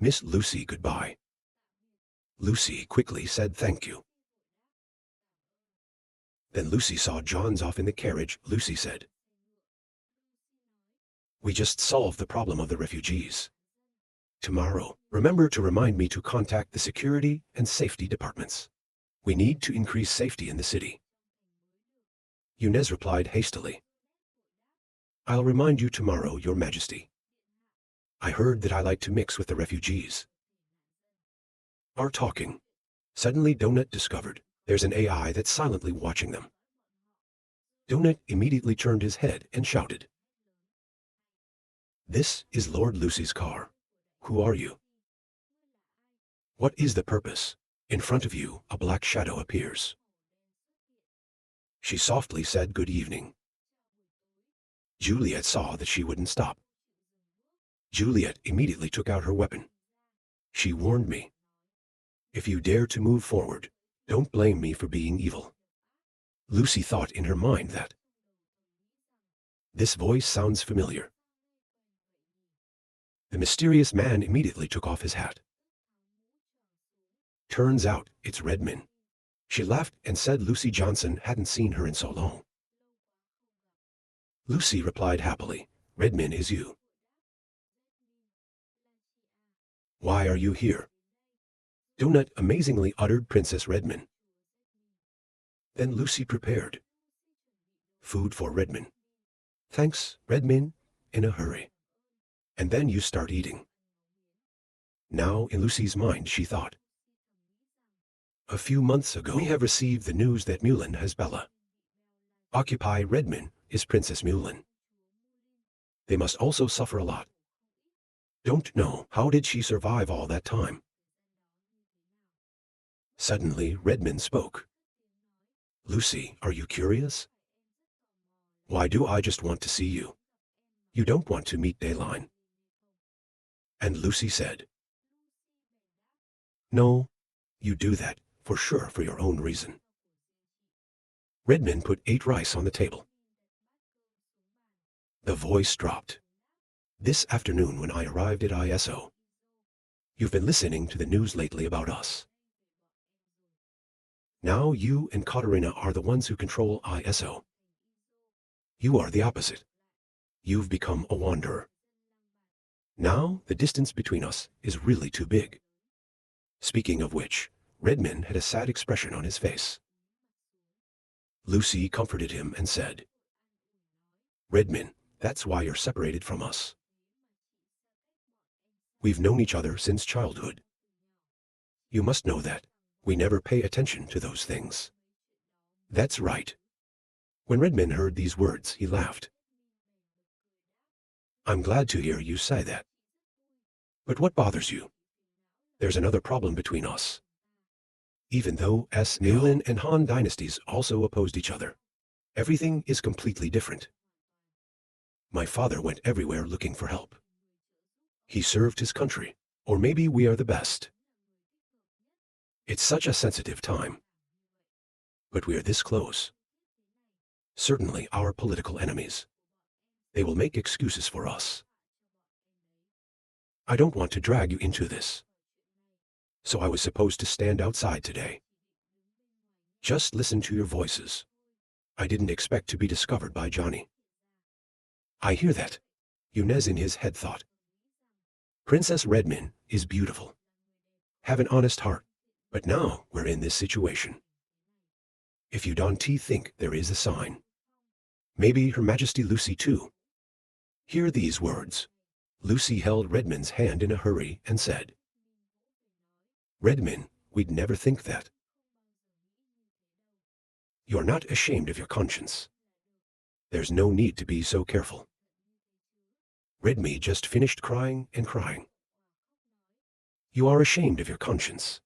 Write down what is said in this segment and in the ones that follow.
Miss Lucy, goodbye. Lucy quickly said thank you. Then Lucy saw John's off in the carriage. Lucy said, "We just solved the problem of the refugees. Tomorrow, remember to remind me to contact the security and safety departments. We need to increase safety in the city." Yunez replied hastily, "I'll remind you tomorrow, Your Majesty. I heard that I like to mix with the refugees." Are talking. Suddenly Donut discovered there's an AI that's silently watching them. Donut immediately turned his head and shouted, "This is Lord Lucy's car. Who are you? What is the purpose?" In front of you, a black shadow appears. She softly said, "Good evening." Juliet saw that she wouldn't stop. Juliet immediately took out her weapon. She warned me, "If you dare to move forward, don't blame me for being evil." Lucy thought in her mind that this voice sounds familiar. The mysterious man immediately took off his hat. Turns out it's Redmin. She laughed and said Lucy Johnson hadn't seen her in so long. Lucy replied happily, "Redmin is you. Why are you here?" Donut amazingly uttered Princess Redmin. Then Lucy prepared food for Redmin. "Thanks, Redmin," in a hurry. And then you start eating. Now in Lucy's mind she thought, "A few months ago we have received the news that Mulan has Bella. Occupy Redmin is Princess Mulan. They must also suffer a lot. Don't know how did she survive all that time." Suddenly Redmin spoke. "Lucy, are you curious? Why do I just want to see you? You don't want to meet Dayline?" And Lucy said, "No, you do that, for sure, for your own reason." Redmin put 8 rice on the table. The voice dropped. "This afternoon when I arrived at ISO, you've been listening to the news lately about us. Now you and Katarina are the ones who control ISO. You are the opposite. You've become a wanderer. Now the distance between us is really too big." Speaking of which, Redmin had a sad expression on his face. Lucy comforted him and said, "Redmin, that's why you're separated from us. We've known each other since childhood. You must know that we never pay attention to those things." "That's right." When Redmin heard these words, he laughed. "I'm glad to hear you say that. But what bothers you? There's another problem between us. Even though Mulan and Han dynasties also opposed each other, everything is completely different. My father went everywhere looking for help. He served his country, or maybe we are the best. It's such a sensitive time. But we are this close. Certainly our political enemies. They will make excuses for us. I don't want to drag you into this. So I was supposed to stand outside today. Just listen to your voices. I didn't expect to be discovered by Johnny." "I hear that," Yunez in his head thought. "Princess Redmin is beautiful. Have an honest heart, but now we're in this situation. If you don't think there is a sign. Maybe Her Majesty Lucy too." Hear these words. Lucy held Redmin's hand in a hurry and said, "Redmin, we'd never think that. You're not ashamed of your conscience. There's no need to be so careful." Redmi just finished crying and crying. "You are ashamed of your conscience,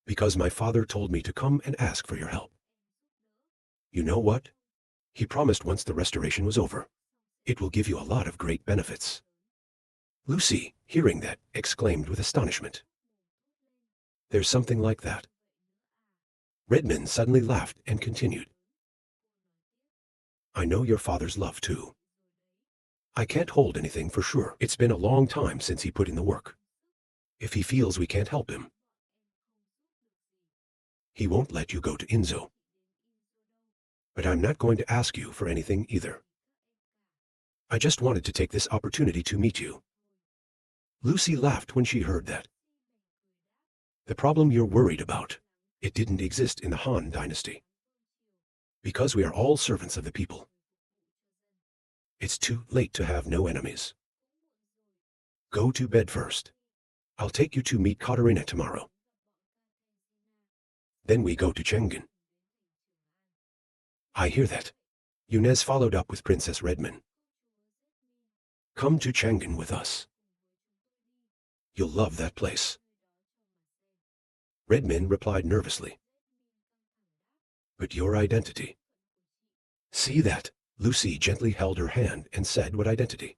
because my father told me to come and ask for your help. You know what? He promised once the restoration was over, it will give you a lot of great benefits." Lucy, hearing that, exclaimed with astonishment, "There's something like that." Redmin suddenly laughed and continued, "I know your father's love too. I can't hold anything for sure. It's been a long time since he put in the work. If he feels we can't help him, he won't let you go to Inzo. But I'm not going to ask you for anything either. I just wanted to take this opportunity to meet you. Lucy laughed when she heard that. The problem you're worried about, it didn't exist in the Han dynasty. Because we are all servants of the people. It's too late to have no enemies. Go to bed first. I'll take you to meet Katarina tomorrow. Then we go to Chenggen. I hear that. Yunez followed up with Princess Redmond. Come to Chang'an with us. You'll love that place. Redmond replied nervously. But your identity? See that? Lucy gently held her hand and said, what identity?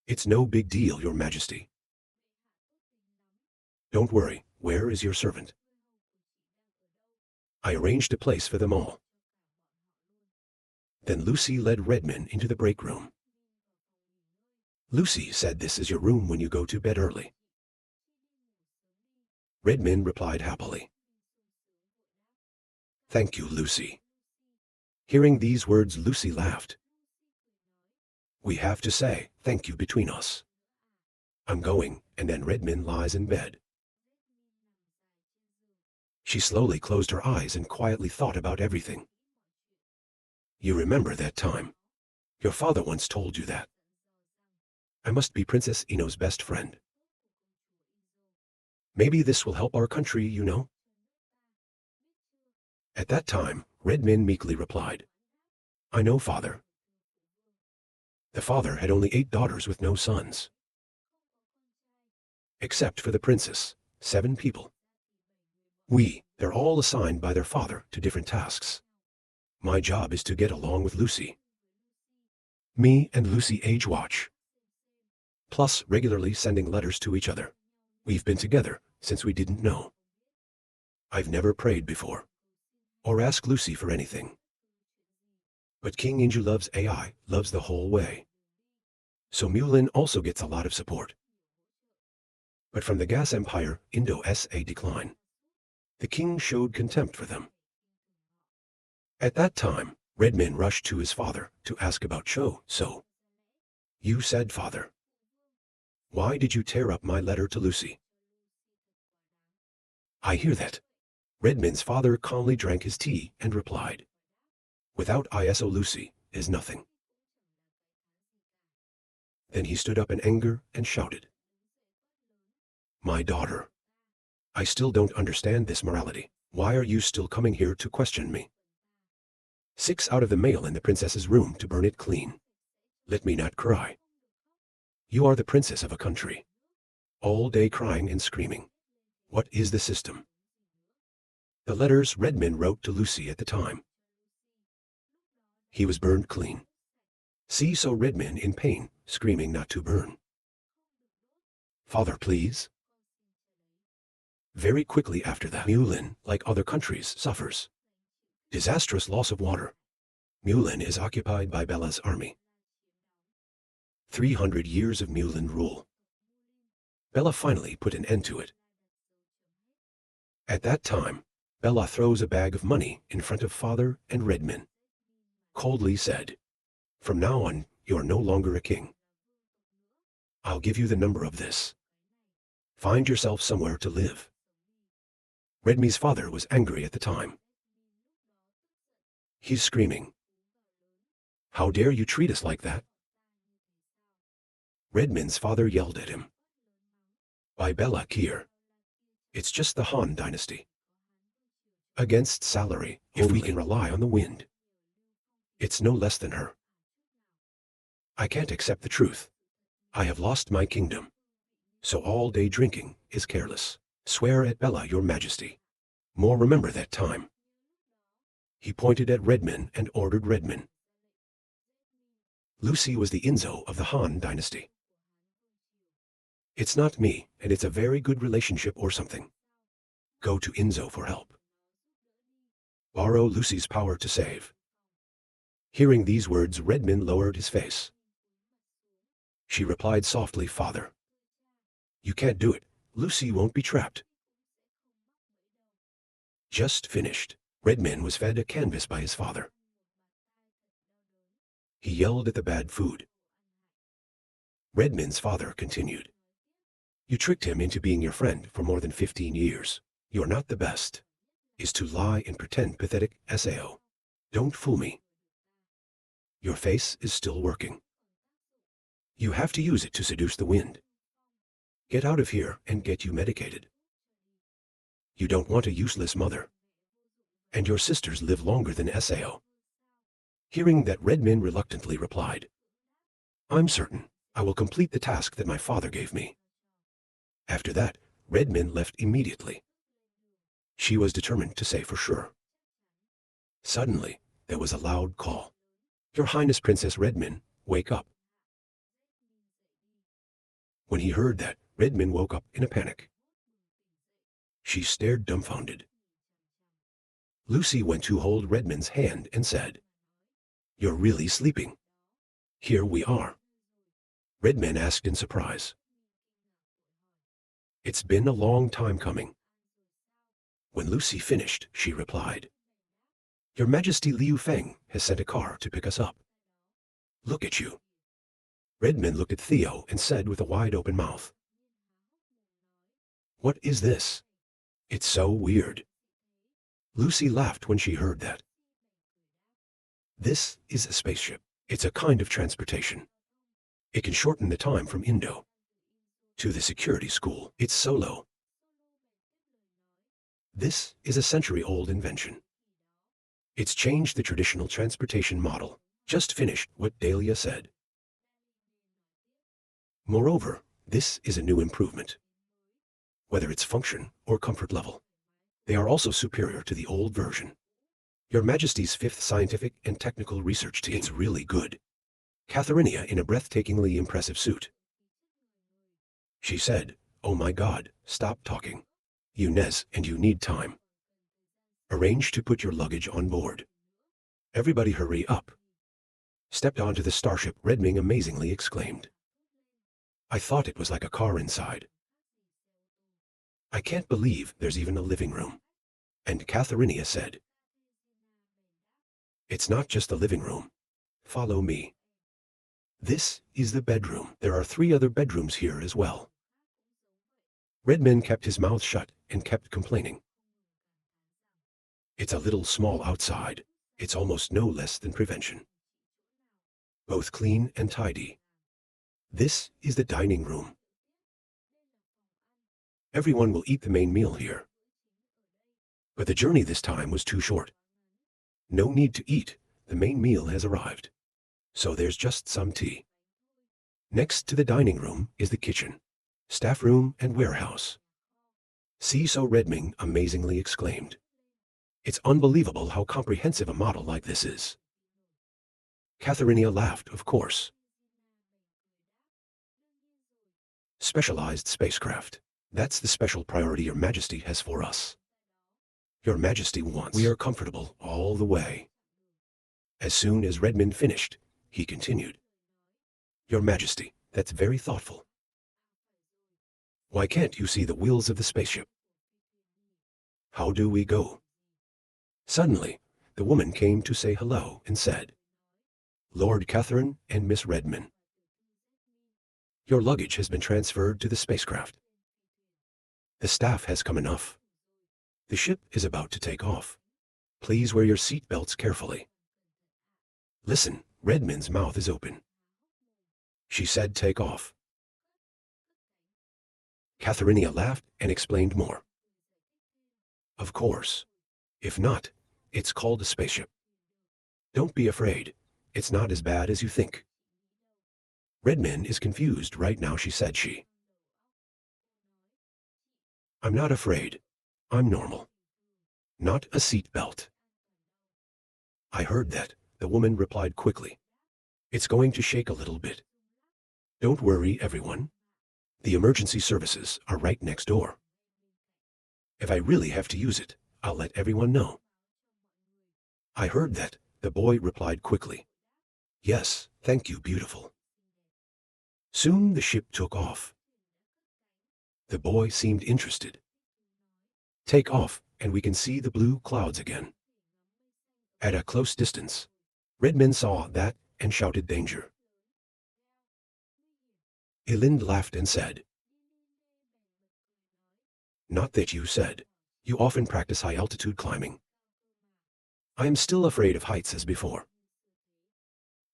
It's no big deal, Your Majesty. Don't worry, where is your servant? I arranged a place for them all. Then Lucy led Redmond into the break room. Lucy said this is your room when you go to bed early. Redmond replied happily. Thank you, Lucy. Hearing these words, Lucy laughed. We have to say thank you between us. I'm going, and then Redmond lies in bed. She slowly closed her eyes and quietly thought about everything. You remember that time? Your father once told you that. I must be Princess Ino's best friend. Maybe this will help our country, you know? At that time, Redmond meekly replied, I know, father. The father had only 8 daughters with no sons. Except for the princess, 7 people. They're all assigned by their father to different tasks. My job is to get along with Lucy. Me and Lucy age watch. Plus regularly sending letters to each other. We've been together since we didn't know. I've never prayed before. Or asked Lucy for anything. But King Inju loves AI, loves the whole way. So Mulan also gets a lot of support. But from the Gas Empire, Indo-SA decline. The king showed contempt for them. At that time, Redmond rushed to his father to ask about Cho. So, you said, father. Why did you tear up my letter to Lucy? I hear that. Redmond's father calmly drank his tea and replied. Without ISO, Lucy is nothing. Then he stood up in anger and shouted. My daughter. I still don't understand this morality. Why are you still coming here to question me? 6 out of the mail in the princess's room to burn it clean. Let me not cry. You are the princess of a country. All day crying and screaming. What is the system? The letters Redmond wrote to Lucy at the time. He was burned clean. See, so Redmond in pain, screaming not to burn. Father, please. Very quickly after that, Mulan, like other countries, suffers. Disastrous loss of water. Mulan is occupied by Bella's army. 300 years of Mulan rule. Bella finally put an end to it. At that time, Bella throws a bag of money in front of father and Redmond. Coldly said, from now on, you are no longer a king. I'll give you the number of this. Find yourself somewhere to live. Redmond's father was angry at the time. He's screaming. How dare you treat us like that? Redmond's father yelled at him. By Bella Kier. It's just the Han dynasty. Against salary, if we can rely on the wind. It's no less than her. I can't accept the truth. I have lost my kingdom. So all day drinking is careless. Swear at Bella, your majesty. More remember that time. He pointed at Redmond and ordered Redmond. Lucy was the Inzo of the Han dynasty. It's not me, and it's a very good relationship or something. Go to Inzo for help. Borrow Lucy's power to save. Hearing these words, Redmond lowered his face. She replied softly, Father. You can't do it. Lucy won't be trapped. Just finished. Redman was fed a canvas by his father. He yelled at the bad food. Redman's father continued. You tricked him into being your friend for more than 15 years. You're not the best. Is to lie and pretend pathetic SAO. Don't fool me. Your face is still working. You have to use it to seduce the wind. Get out of here and get you medicated. You don't want a useless mother. And your sisters live longer than SAO. Hearing that, Redman reluctantly replied, I'm certain I will complete the task that my father gave me. After that, Redman left immediately. She was determined to say for sure. Suddenly, there was a loud call. Your Highness Princess Redman, wake up. When he heard that, Redman woke up in a panic. She stared dumbfounded. Lucy went to hold Redman's hand and said, You're really sleeping. Here we are. Redman asked in surprise. It's been a long time coming. When Lucy finished, she replied, Your Majesty Liu Feng has sent a car to pick us up. Look at you. Redman looked at Theo and said with a wide-open mouth, What is this? It's so weird. Lucy laughed when she heard that. This is a spaceship. It's a kind of transportation. It can shorten the time from Indo to the security school. It's solo. This is a century-old invention. It's changed the traditional transportation model. Just finished what Dahlia said. Moreover, this is a new improvement. Whether it's function or comfort level, they are also superior to the old version. Your Majesty's 5th scientific and technical research team. It's really good. Katharinia in a breathtakingly impressive suit. She said, Oh my God, stop talking. You Nez, and you need time. Arrange to put your luggage on board. Everybody hurry up. Stepped onto the starship, Redming amazingly exclaimed. I thought it was like a car inside. I can't believe there's even a living room. And Katharinia said, It's not just a living room. Follow me. This is the bedroom. There are 3 other bedrooms here as well. Redman kept his mouth shut and kept complaining. It's a little small outside. It's almost no less than prevention. Both clean and tidy. This is the dining room. Everyone will eat the main meal here. But the journey this time was too short. No need to eat. The main meal has arrived. So there's just some tea. Next to the dining room is the kitchen, staff room, and warehouse. See, so Redming amazingly exclaimed. It's unbelievable how comprehensive a model like this is. Katharinia laughed, of course. Specialized spacecraft. That's the special priority Your Majesty has for us. Your Majesty wants. We are comfortable all the way. As soon as Redmond finished, he continued. Your Majesty, that's very thoughtful. Why can't you see the wheels of the spaceship? How do we go? Suddenly, the woman came to say hello and said, Lord Catherine and Miss Redmond. Your luggage has been transferred to the spacecraft. The staff has come enough. The ship is about to take off. Please wear your seat belts carefully. Listen, Redmond's mouth is open. She said take off. Katharinia laughed and explained more. Of course. If not, it's called a spaceship. Don't be afraid. It's not as bad as you think. Redmond is confused right now, she said. I'm not afraid. I'm normal. Not a seat belt. I heard that, the woman replied quickly. It's going to shake a little bit. Don't worry, everyone. The emergency services are right next door. If I really have to use it, I'll let everyone know. I heard that, the boy replied quickly. Yes, thank you, beautiful. Soon the ship took off. The boy seemed interested. Take off, and we can see the blue clouds again. At a close distance, Redman saw that and shouted danger. Elind laughed and said, Not that you said. You often practice high-altitude climbing. I am still afraid of heights as before.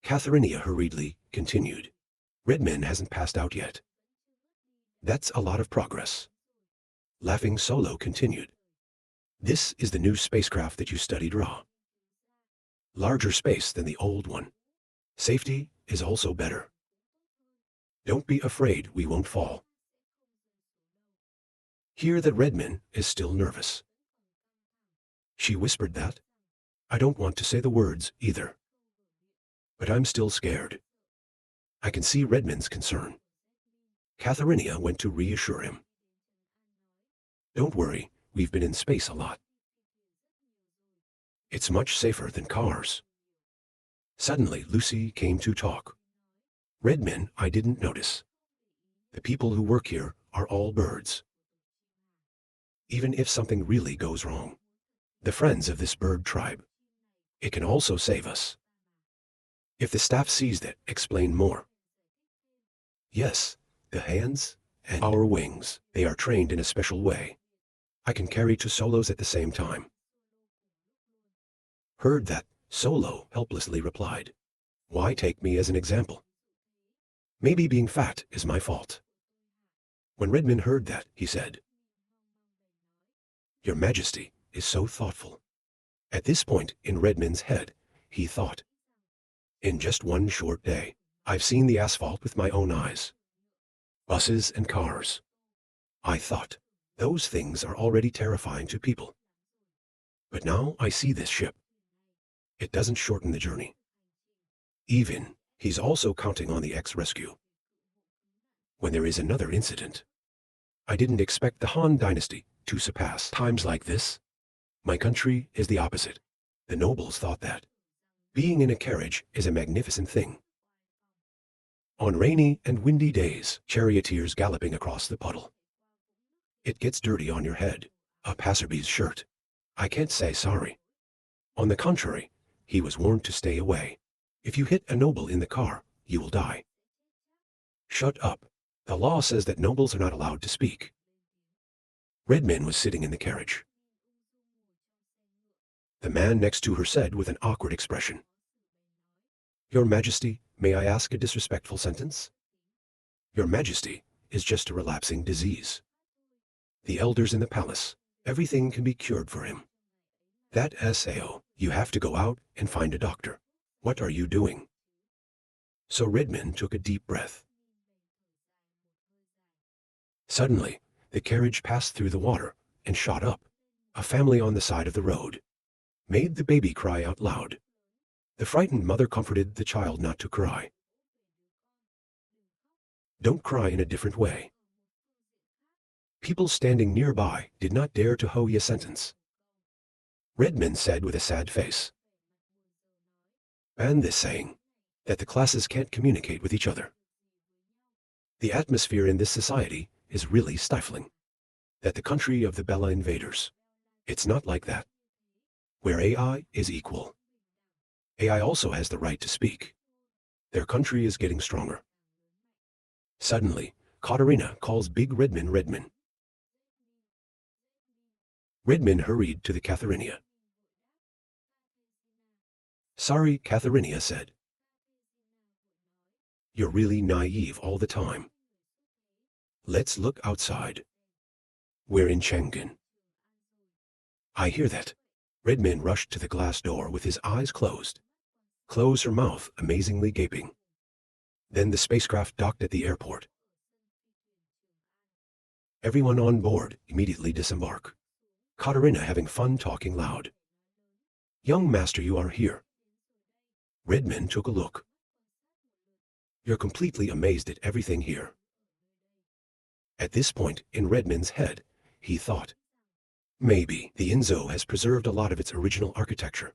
Katharinia hurriedly continued. Redman hasn't passed out yet. That's a lot of progress. Laughing, Solo continued. This is the new spacecraft that you studied raw. Larger space than the old one. Safety is also better. Don't be afraid we won't fall. Hear that Redman is still nervous. She whispered that. I don't want to say the words either. But I'm still scared. I can see Redman's concern. Katharinia went to reassure him. Don't worry, we've been in space a lot. It's much safer than cars. Suddenly, Lucy came to talk. Redman, I didn't notice. The people who work here are all birds. Even if something really goes wrong, the friends of this bird tribe, it can also save us. If the staff sees that, explain more. Yes, the hands and our wings, they are trained in a special way. I can carry 2 solos at the same time. Heard that, Solo helplessly replied. Why take me as an example? Maybe being fat is my fault. When Redman heard that, he said, Your Majesty is so thoughtful. At this point in Redman's head, he thought, in just one short day, I've seen the asphalt with my own eyes. Buses and cars. I thought, those things are already terrifying to people. But now I see this ship. It doesn't shorten the journey. Even, he's also counting on the X-Rescue. When there is another incident, I didn't expect the Han Dynasty to surpass times like this. My country is the opposite. The nobles thought that being in a carriage is a magnificent thing. On rainy and windy days, charioteers galloping across the puddle. It gets dirty on your head, a passerby's shirt. I can't say sorry. On the contrary, he was warned to stay away. If you hit a noble in the car, you will die. Shut up. The law says that nobles are not allowed to speak. Redman was sitting in the carriage. The man next to her said with an awkward expression, Your Majesty, may I ask a disrespectful sentence? Your Majesty is just a relapsing disease. The elders in the palace, everything can be cured for him. That Sao, you have to go out and find a doctor. What are you doing? So Redman took a deep breath. Suddenly, the carriage passed through the water and shot up. A family on the side of the road made the baby cry out loud. The frightened mother comforted the child not to cry. Don't cry in a different way. People standing nearby did not dare to hoe a sentence. Redman said with a sad face, Ban this saying, that the classes can't communicate with each other. The atmosphere in this society is really stifling. That the country of the Bella invaders, it's not like that. Where AI is equal. AI also has the right to speak. Their country is getting stronger. Suddenly, Katarina calls Big Redman Redman. Redman hurried to the Katharinia. Sorry, Katharinia said. You're really naive all the time. Let's look outside. We're in Chang'an. I hear that. Redman rushed to the glass door with his eyes closed. Close her mouth, amazingly gaping. Then the spacecraft docked at the airport. Everyone on board immediately disembark. Katarina having fun talking loud. Young master, you are here. Redman took a look. You're completely amazed at everything here. At this point in Redman's head, he thought, maybe the Inzo has preserved a lot of its original architecture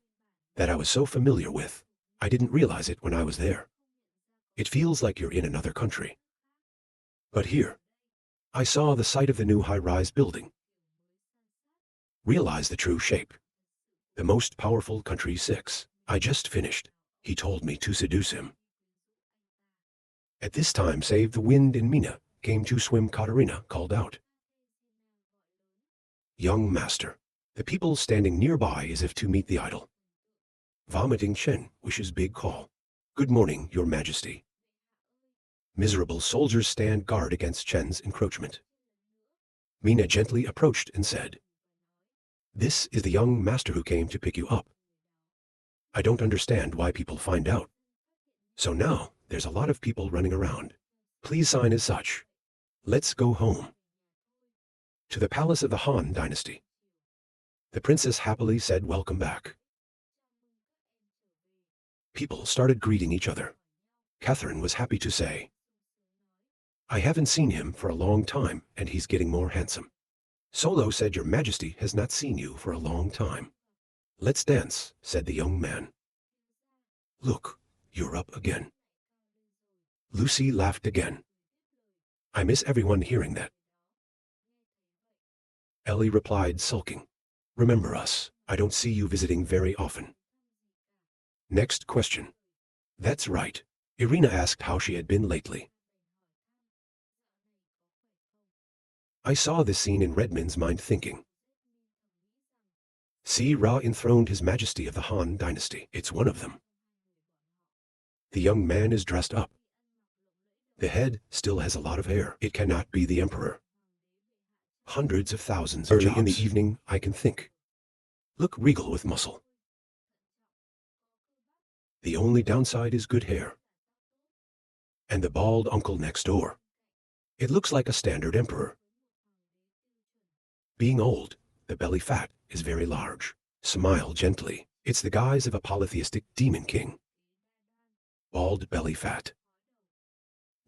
that I was so familiar with. I didn't realize it when I was there. It feels like you're in another country. But here, I saw the site of the new high-rise building. Realize the true shape. The most powerful country 6. I just finished. He told me to seduce him. At this time save the wind and Mina came to swim. Katarina called out. Young master. The people standing nearby as if to meet the idol. Vomiting Chen wishes big call. Good morning, your majesty. Miserable soldiers stand guard against Chen's encroachment. Mina gently approached and said, This is the young master who came to pick you up. I don't understand why people find out. So now, there's a lot of people running around. Please sign as such. Let's go home. To the palace of the Han dynasty. The princess happily said welcome back. People started greeting each other. Catherine was happy to say, I haven't seen him for a long time and he's getting more handsome. Solo said your majesty has not seen you for a long time. Let's dance, said the young man. Look, you're up again. Lucy laughed again. I miss everyone hearing that. Ellie replied sulking. Remember us, I don't see you visiting very often. Next question. That's right. Irina asked how she had been lately. I saw this scene in Redman's mind thinking. See, Ra enthroned his majesty of the Han dynasty. It's one of them. The young man is dressed up. The head still has a lot of hair. It cannot be the emperor. Hundreds of thousands early in the evening, I can think. Look regal with muscle. The only downside is good hair. And the bald uncle next door. It looks like a standard emperor. Being old, the belly fat is very large. Smile gently. It's the guise of a polytheistic demon king. Bald belly fat.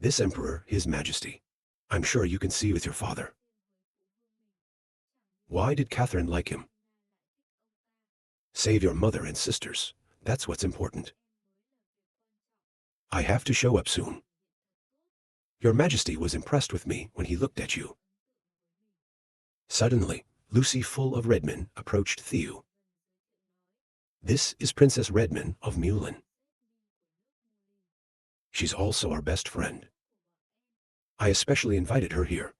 This emperor, his majesty. I'm sure you can see with your father. Why did Catherine like him? Save your mother and sisters. That's what's important. I have to show up soon. Your majesty was impressed with me when he looked at you. Suddenly, Lucy, full of Redman, approached Theo. This is Princess Redman of Mulin. She's also our best friend. I especially invited her here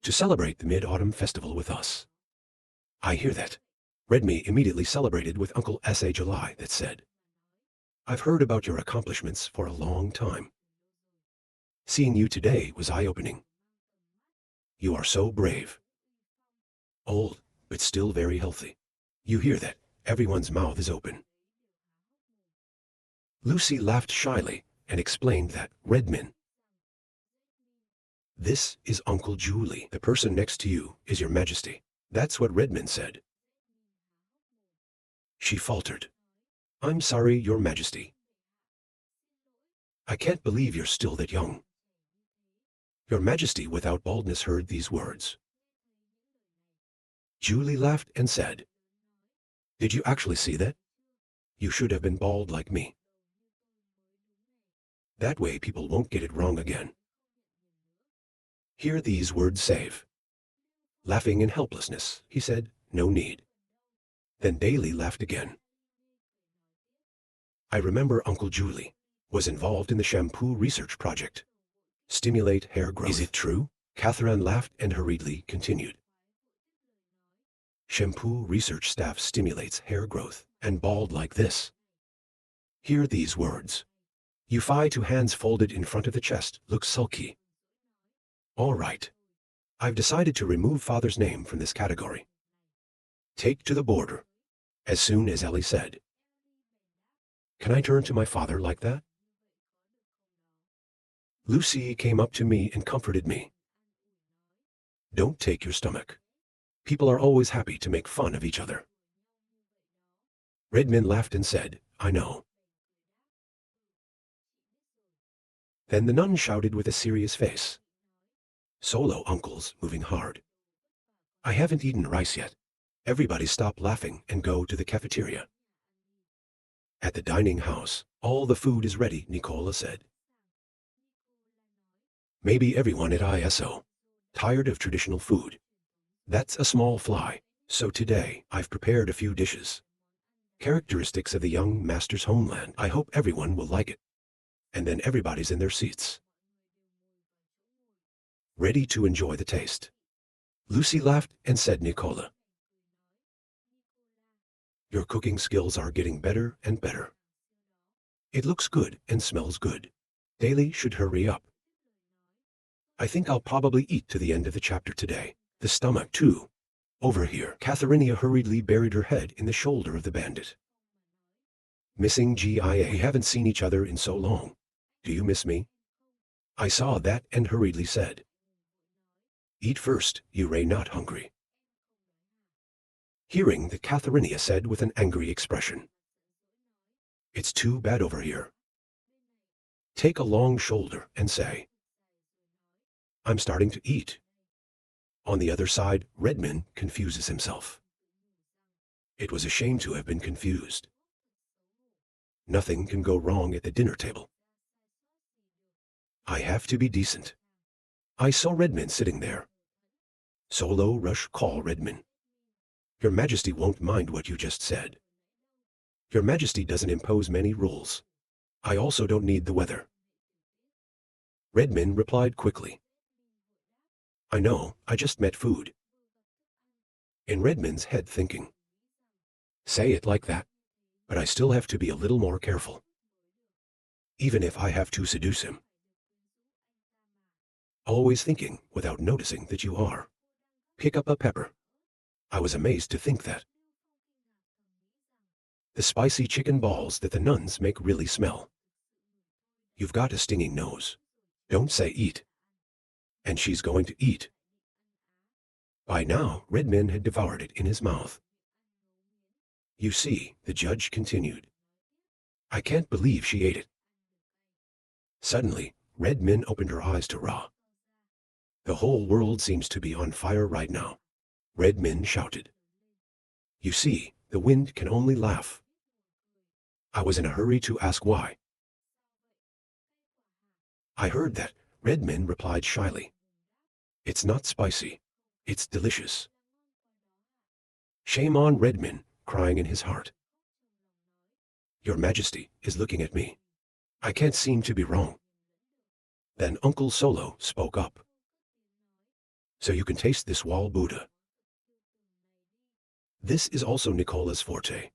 to celebrate the Mid-Autumn Festival with us. I hear that. Redme immediately celebrated with Uncle S.A. July that said, I've heard about your accomplishments for a long time. Seeing you today was eye-opening. You are so brave. Old, but still very healthy. You hear that, everyone's mouth is open. Lucy laughed shyly and explained that Redman. This is Uncle Julie. The person next to you is your majesty. That's what Redman said. She faltered. I'm sorry, your majesty. I can't believe you're still that young. Your majesty without baldness heard these words. Julie laughed and said, Did you actually see that? You should have been bald like me. That way people won't get it wrong again. Hear these words save. Laughing in helplessness, he said, No need. Then Daly laughed again. I remember Uncle Julie was involved in the shampoo research project. Stimulate hair growth. Is it true? Catherine laughed and hurriedly continued. Shampoo research staff stimulates hair growth, and bald like this. Hear these words. Yufi, to hands folded in front of the chest, looks sulky. All right. I've decided to remove father's name from this category. Take to the border. As soon as Ellie said, Can I turn to my father like that? Lucy came up to me and comforted me. Don't take your stomach. People are always happy to make fun of each other. Redman laughed and said, I know. Then the nun shouted with a serious face. Solo uncle's moving hard. I haven't eaten rice yet. Everybody stop laughing and go to the cafeteria. At the dining house, all the food is ready, Nicola said. Maybe everyone at ISO. Tired of traditional food? That's a small fly. So today, I've prepared a few dishes. Characteristics of the young master's homeland. I hope everyone will like it. And then everybody's in their seats, ready to enjoy the taste. Lucy laughed and said, Nicola, your cooking skills are getting better and better. It looks good and smells good. Daly should hurry up. I think I'll probably eat to the end of the chapter today. The stomach, too. Over here. Catharina hurriedly buried her head in the shoulder of the bandit. Missing GIA. We haven't seen each other in so long. Do you miss me? I saw that and hurriedly said, Eat first, you Ray, not hungry. Hearing that, Catharina said with an angry expression, It's too bad over here. Take a long shoulder and say, I'm starting to eat. On the other side, Redman confuses himself. It was a shame to have been confused. Nothing can go wrong at the dinner table. I have to be decent. I saw Redman sitting there. Solo rush call Redman. Your Majesty won't mind what you just said. Your Majesty doesn't impose many rules. I also don't need the weather. Redman replied quickly. I know, I just met food. In Redman's head thinking. Say it like that, but I still have to be a little more careful. Even if I have to seduce him. Always thinking without noticing that you are. Pick up a pepper. I was amazed to think that. The spicy chicken balls that the nuns make really smell. You've got a stinging nose. Don't say eat. And she's going to eat. By now, Redman had devoured it in his mouth. You see, the judge continued. I can't believe she ate it. Suddenly, Redman opened her eyes to Ra. The whole world seems to be on fire right now. Redman shouted. You see, the wind can only laugh. I was in a hurry to ask why. I heard that, Redman replied shyly. It's not spicy. It's delicious. Shame on Redman, crying in his heart. Your Majesty is looking at me. I can't seem to be wrong. Then Uncle Solo spoke up. So you can taste this wall Buddha. This is also Nicola's forte.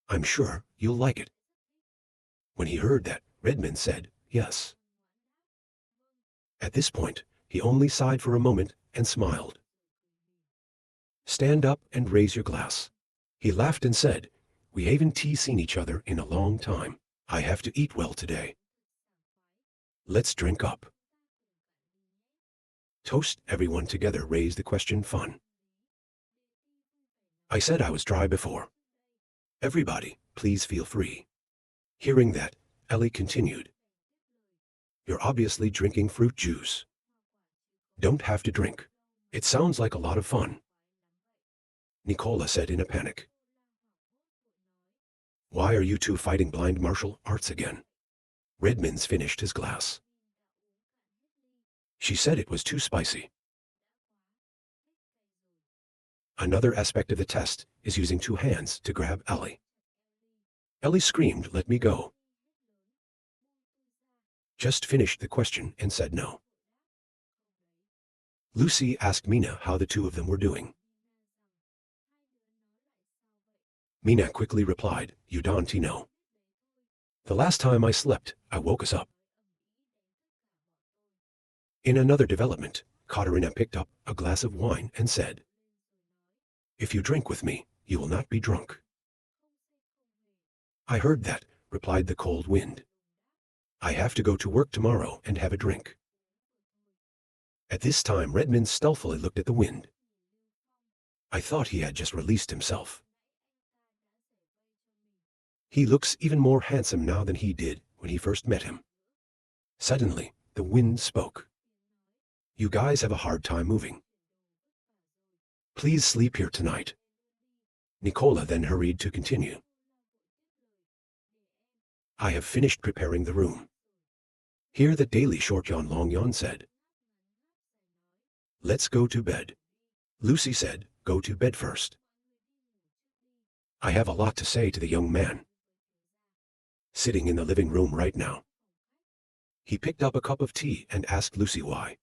I'm sure you'll like it. When he heard that, Redman said, yes. At this point, he only sighed for a moment and smiled. Stand up and raise your glass. He laughed and said, we haven't seen each other in a long time. I have to eat well today. Let's drink up. Toast everyone together raised the question fun. I said I was dry before. Everybody, please feel free. Hearing that, Ellie continued. You're obviously drinking fruit juice. Don't have to drink. It sounds like a lot of fun. Nicola said in a panic. Why are you two fighting blind martial arts again? Redman's finished his glass. She said it was too spicy. Another aspect of the test is using two hands to grab Ellie. Ellie screamed, let me go. Just finished the question and said no. Lucy asked Mina how the two of them were doing. Mina quickly replied, you don't know. The last time I slept, I woke us up. In another development, Katerina picked up a glass of wine and said, if you drink with me, you will not be drunk. I heard that, replied the cold wind. I have to go to work tomorrow and have a drink. At this time Redman stealthily looked at the wind. I thought he had just released himself. He looks even more handsome now than he did when he first met him. Suddenly, the wind spoke. You guys have a hard time moving. Please sleep here tonight. Nicola then hurried to continue. I have finished preparing the room. Hear that daily short yawn long yawn said. Let's go to bed. Lucy said, go to bed first. I have a lot to say to the young man. Sitting in the living room right now. He picked up a cup of tea and asked Lucy why.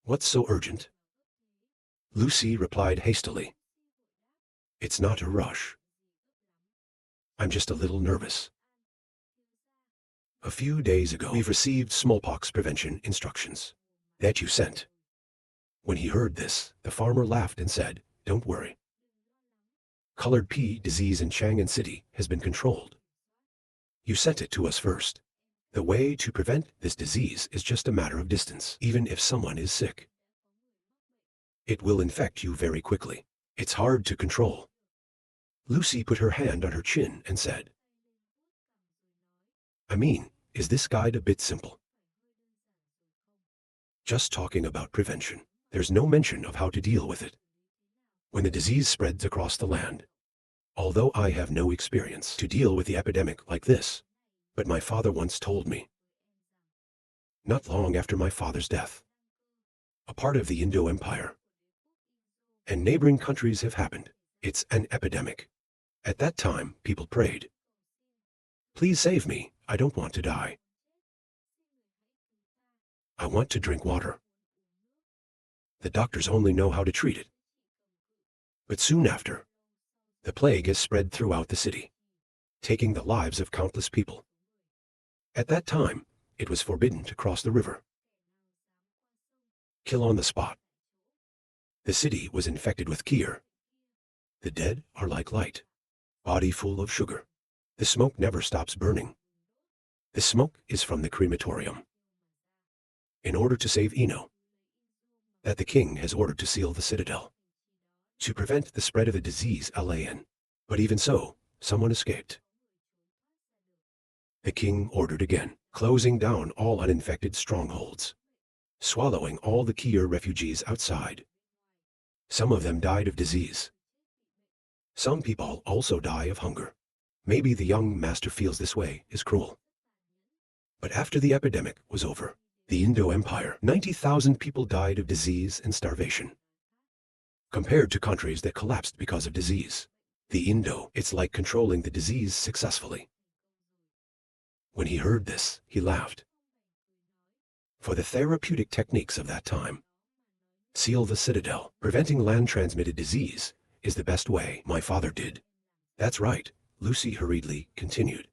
What's so urgent? Lucy replied hastily. It's not a rush. I'm just a little nervous. A few days ago, we've received smallpox prevention instructions that you sent. When he heard this, the farmer laughed and said, don't worry. Colored pea disease in Chang'an City has been controlled. You sent it to us first. The way to prevent this disease is just a matter of distance, even if someone is sick. It will infect you very quickly. It's hard to control. Lucy put her hand on her chin and said, I mean, is this guide a bit simple? Just talking about prevention. There's no mention of how to deal with it. When the disease spreads across the land. Although I have no experience to deal with the epidemic like this, but my father once told me. Not long after my father's death. A part of the Indo Empire and neighboring countries have happened. It's an epidemic. At that time, people prayed. Please save me, I don't want to die. I want to drink water. The doctors only know how to treat it. But soon after, the plague has spread throughout the city, taking the lives of countless people. At that time, it was forbidden to cross the river. Kill on the spot. The city was infected with Kier. The dead are like light, body full of sugar. The smoke never stops burning. The smoke is from the crematorium. In order to save Ino, that the king has ordered to seal the citadel, to prevent the spread of the disease LAN. But even so, someone escaped. The king ordered again, closing down all uninfected strongholds, swallowing all the Kier refugees outside. Some of them died of disease. Some people also die of hunger. Maybe the young master feels this way is cruel. But after the epidemic was over, the Indo Empire, 90,000 people died of disease and starvation. Compared to countries that collapsed because of disease, the Indo, it's like controlling the disease successfully. When he heard this, he laughed. For the therapeutic techniques of that time, seal the citadel, preventing land-transmitted disease, is the best way my father did. That's right, Lucy hurriedly continued.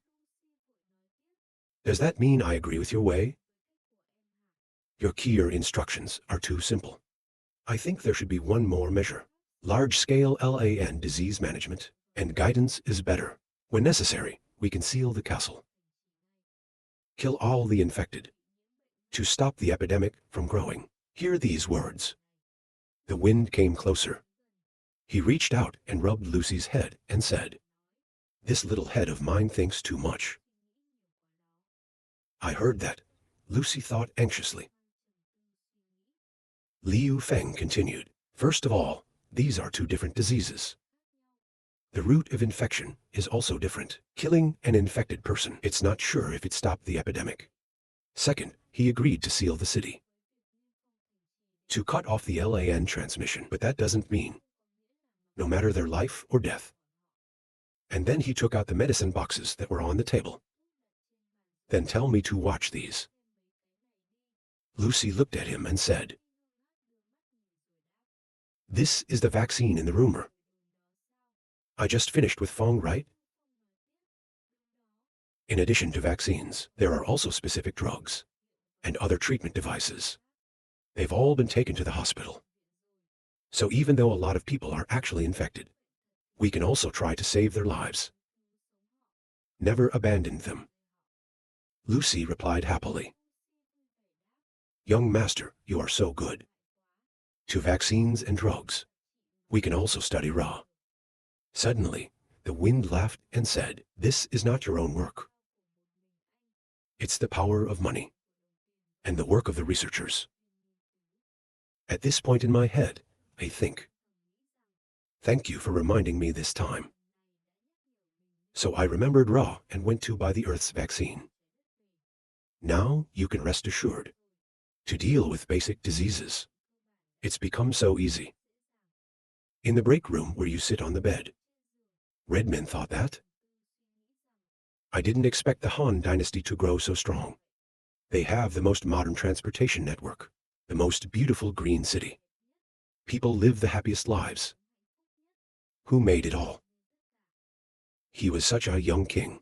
Does that mean I agree with your way? Your Kier instructions are too simple. I think there should be one more measure. Large-scale LAN disease management and guidance is better. When necessary, we can seal the castle. Kill all the infected. To stop the epidemic from growing. Hear these words. The wind came closer. He reached out and rubbed Lucy's head and said, this little head of mine thinks too much. I heard that. Lucy thought anxiously. Liu Feng continued. First of all, these are two different diseases. The route of infection is also different. Killing an infected person, it's not sure if it stopped the epidemic. Second, he agreed to seal the city. To cut off the LAN transmission, but that doesn't mean no matter their life or death. And then he took out the medicine boxes that were on the table. Then tell me to watch these. Lucy looked at him and said, this is the vaccine in the rumor. I just finished with Fong, right? In addition to vaccines, there are also specific drugs and other treatment devices. They've all been taken to the hospital. So even though a lot of people are actually infected, we can also try to save their lives. Never abandon them. Lucy replied happily. Young master, you are so good. To vaccines and drugs. We can also study Ra. Suddenly, the wind laughed and said, this is not your own work. It's the power of money and the work of the researchers. At this point in my head, I think. Thank you for reminding me this time. So I remembered Ra and went to buy the Earth's vaccine. Now you can rest assured. to deal with basic diseases. It's become so easy. In the break room where you sit on the bed. Redmond thought that. I didn't expect the Han dynasty to grow so strong. They have the most modern transportation network, the most beautiful green city. People live the happiest lives. Who made it all? He was such a young king.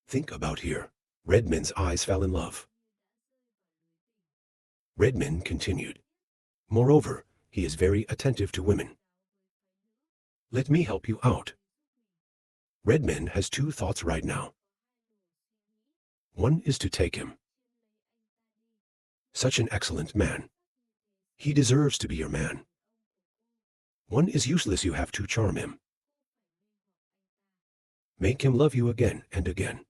Think about here. Redmond's eyes fell in love. Redmond continued. Moreover, he is very attentive to women. Let me help you out. Redmond has two thoughts right now. One is to take him. Such an excellent man. He deserves to be your man. One is useless, you have to charm him. Make him love you again and again.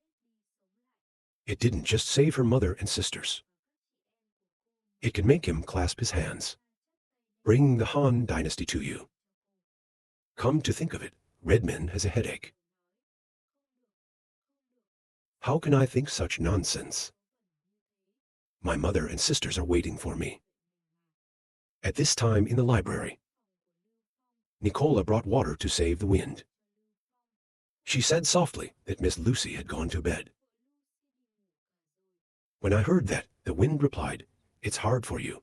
It didn't just save her mother and sisters. It can make him clasp his hands. Bring the Han dynasty to you. Come to think of it, Redmond has a headache. How can I think such nonsense? My mother and sisters are waiting for me. At this time in the library, Nicola brought water to save the wind. She said softly that Miss Lucy had gone to bed. When I heard that, the wind replied, "It's hard for you."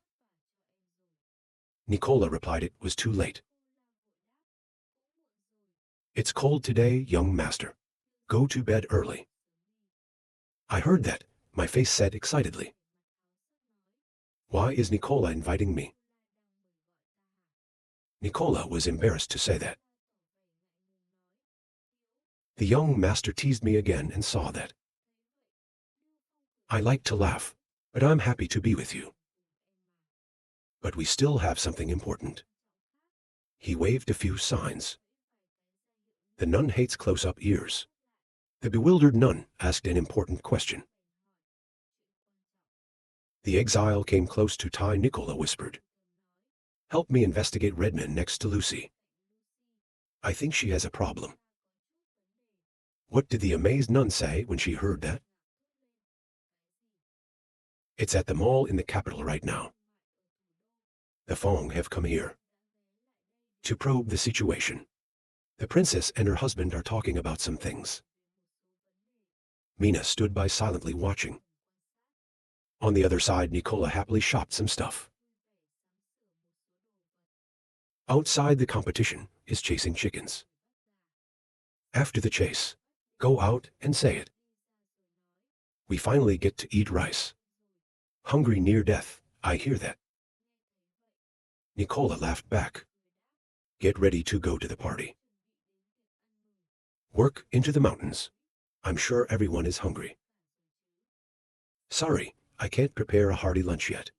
Nicola replied it was too late. "It's cold today, young master. Go to bed early." I heard that, my face said excitedly. Why is Nicola inviting me? Nicola was embarrassed to say that. The young master teased me again and saw that. I like to laugh, but I'm happy to be with you. But we still have something important. He waved a few signs. The nun hates close-up ears. The bewildered nun asked an important question. The exile came close to tie. Nicola whispered. Help me investigate Redmond next to Lucy. I think she has a problem. What did the amazed nun say when she heard that? It's at the mall in the capital right now. The Fong have come here to probe the situation. The princess and her husband are talking about some things. Mina stood by silently watching. On the other side, Nicola happily shopped some stuff. Outside, the competition is chasing chickens. After the chase, go out and say it. We finally get to eat rice. Hungry near death, I hear that. Nicola laughed back. Get ready to go to the party. Work into the mountains. I'm sure everyone is hungry. Sorry, I can't prepare a hearty lunch yet.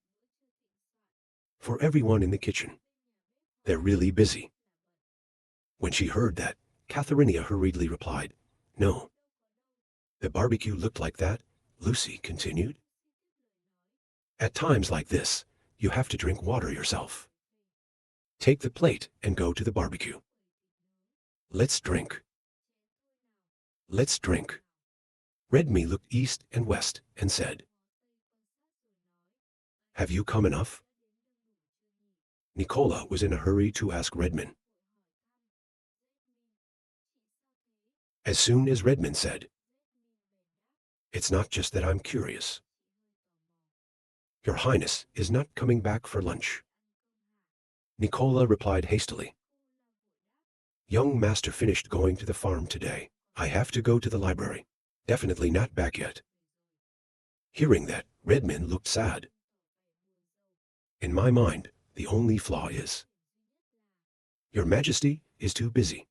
For everyone in the kitchen. They're really busy. When she heard that, Catharina hurriedly replied, No. The barbecue looked like that, Lucy continued. At times like this, you have to drink water yourself. Take the plate and go to the barbecue. Let's drink. Let's drink. Redmi looked east and west and said, Have you come enough? Nicola was in a hurry to ask Redmond. As soon as Redmond said, It's not just that I'm curious. Your Highness is not coming back for lunch. Nicola replied hastily. Young master finished going to the farm today. I have to go to the library. Definitely not back yet. Hearing that, Redmond looked sad. In my mind, the only flaw is, Your Majesty is too busy.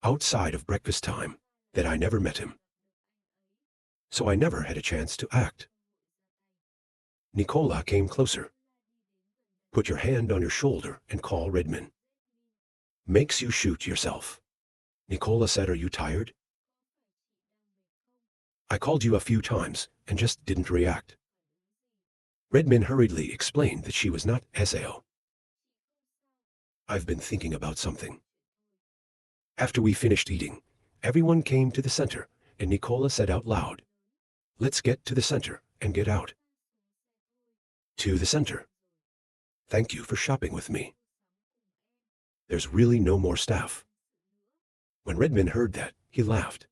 Outside of breakfast time, that I never met him. So I never had a chance to act. Nicola came closer. Put your hand on your shoulder and call Redmond. Makes you shoot yourself. Nicola said, Are you tired? I called you a few times and just didn't react. Redmond hurriedly explained that she was not Sao. I've been thinking about something. After we finished eating, everyone came to the center, and Nicola said out loud, Let's get to the center and get out. To the center. Thank you for shopping with me. There's really no more staff. When Redman heard that, he laughed.